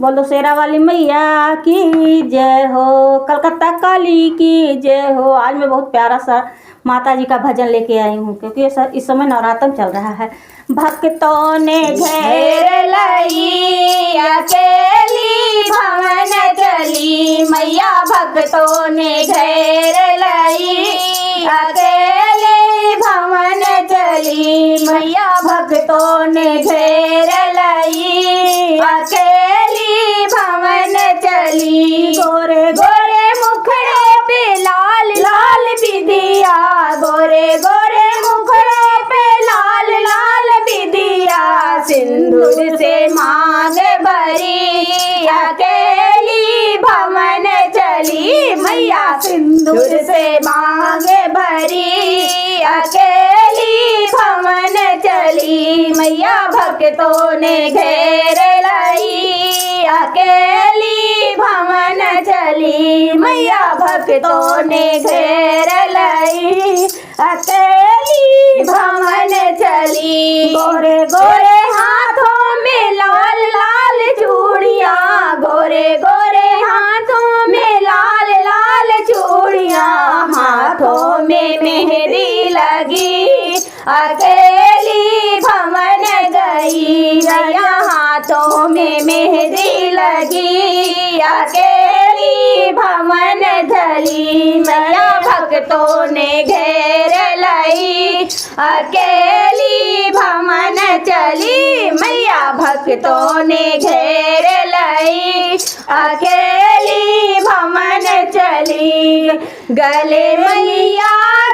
बोलो शेरा वाली मैया की जय हो, कलकत्ता काली की जय हो। आज मैं बहुत प्यारा सा माता जी का भजन लेके आई हूँ, क्योंकि इस समय नवरात्र चल रहा है। भक्तों ने घेर लई अकेली भवन चली मैया, भक्तों ने घेर लई अकेली भवन चली मैया, भक्तों ने घेर लई अकेली भवन चली। गोरे गोरे मुखड़े पे लाल लाल बिंदिया, गोरे गोरे मुखड़े पे लाल लाल बिंदिया, सिंदूर से मांग भरी अकेली भवन चली मैया, सिंदूर से मांग भरी अकेली भवन चली मैया, भक्तों ने घेर लई अकेली भवन चली मैया, भक्तों ने घेर लई अकेली भवन चली। गोरे गोरे हाथों में लाल लाल चूड़ियाँ, गोरे गोरे हाथों में लाल लाल चूड़ियाँ, हाथों में मेहंदी लगी अकेली भवन गई मैया, हाथों में मेहंदी लगी अकेली भवन चली मैया, भक्तों ने घेर लई अकेली भवन चली मैया, भक्तों ने घेर लई अकेली भवन चली। गले मैया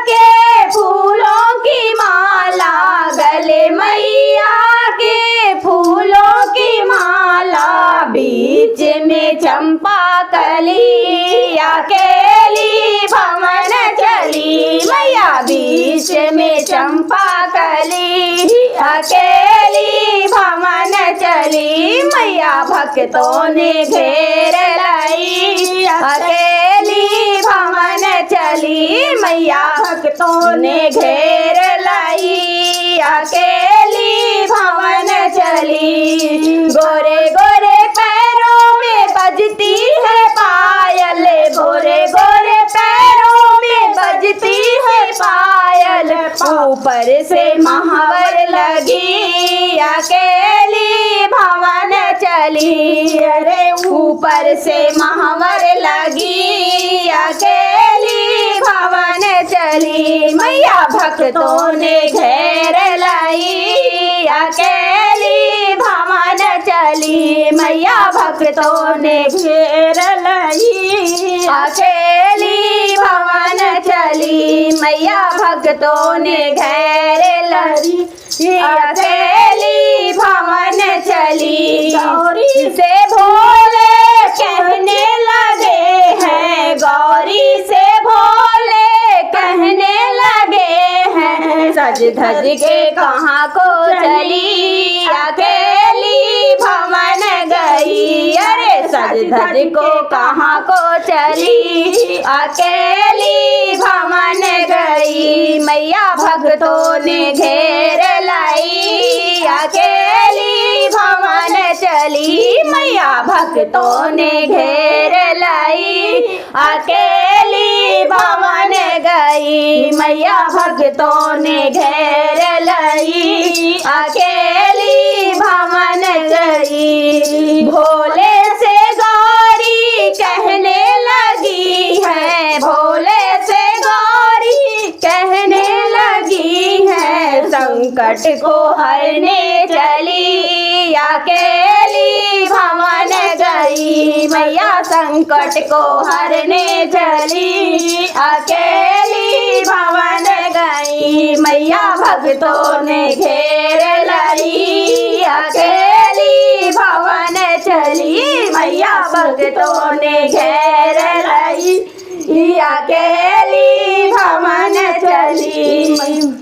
के फूलों की माला, गले मैया के फूलों की माला, बीच में चंपा कली अकेली भवन चली मैया, बीच में चंपा कली अकेली भवन चली मैया, भक्तों ने घेर लई अकेली भवन चली मैया, भक्तों ने घेर लई अकेली भवन चली। गोरे गोरे पैरों में बजती है पायल, गोरे गोरे पैरों में बजती है पायल, ऊपर से महावर लगी अकेली भवन चली, अरे ऊपर से महावर लगी अकेली भवन चली मैया, भक्तों ने घेर लई अकेली भवन चली मैया, भक्तों ने घेर लई अकेली भवन चली मैया, भक्तों ने घेर लई अकेली भवन चली। गौरी से भोले कहने लगे हैं, गौरी से भोले कहने लगे हैं, सज धज के कहाँ को चली अकेली भवन गई, अरे सज धज को कहाँ को चली अकेली भवन गई मैया, भक्तों ने घेर लई अकेली भवन चली मैया, भक्तों ने घेर लई अकेली भवन गई मैया, भक्तों ने घेर लई अकेली भवन गई। भोले से गौरी कहने लगी है, भोले से गौरी कहने लगी है, संकट को हरने चली अकेली भवन गई मैया, संकट को हरने चली अकेली भवन गई मैया, भक्तों ने घेर लई अकेली भवन चली मैया, भक्तों ने घेर लई अकेली भवन चली।